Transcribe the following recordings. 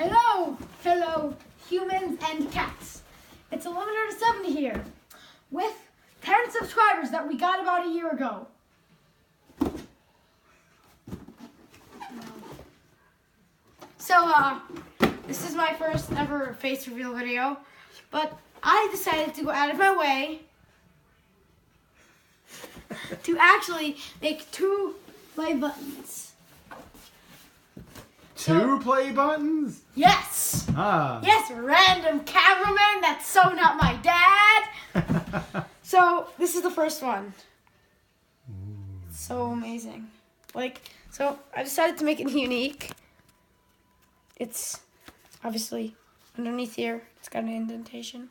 Hello, humans and cats. It's 11:70 here with 10 subscribers that we got about a year ago. So, this is my first ever face reveal video, but I decided to go out of my way to actually make 2 play buttons. Two play buttons? Yes! Yes, random cameraman, that's so not my dad! So, this is the first one. So amazing. So I decided to make it unique. It's obviously underneath here. It's got an indentation.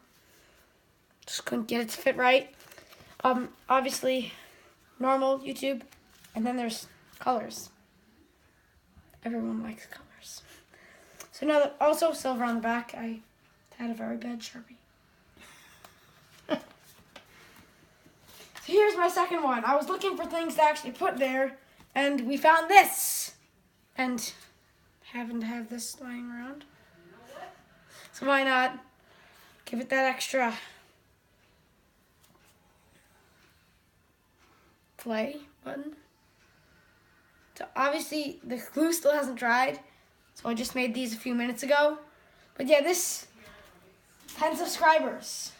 Just couldn't get it to fit right. Obviously, normal YouTube. And then there's colors. Everyone likes colors. So now that also silver on the back, I had a very bad Sharpie. So here's my second one. I was looking for things to actually put there, and we found this. And having to have this lying around. So why not give it that extra play button? So obviously the glue still hasn't dried, so I just made these a few minutes ago. But yeah, this 10 subscribers.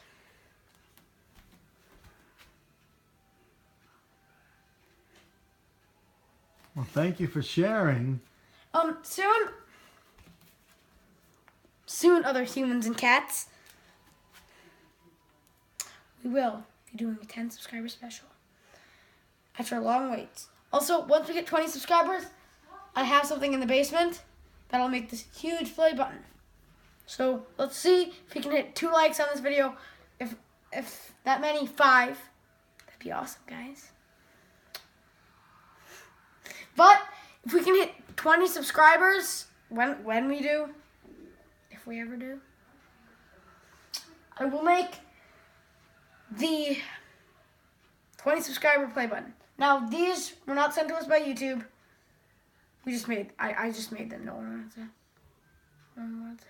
Well, thank you for sharing. Soon other humans and cats, we will be doing a 10 subscriber special after a long wait. Also, once we get 20 subscribers, I have something in the basement that'll make this huge play button. So let's see if we can hit 2 likes on this video. If that many, 5, that'd be awesome, guys. But if we can hit 20 subscribers, when we do, if we ever do, I will make the 20 subscriber play button. Now, these were not sent to us by YouTube. We just made, I just made them. No one wanted to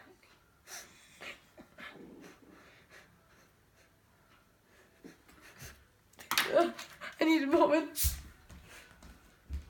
help me. I need a moment.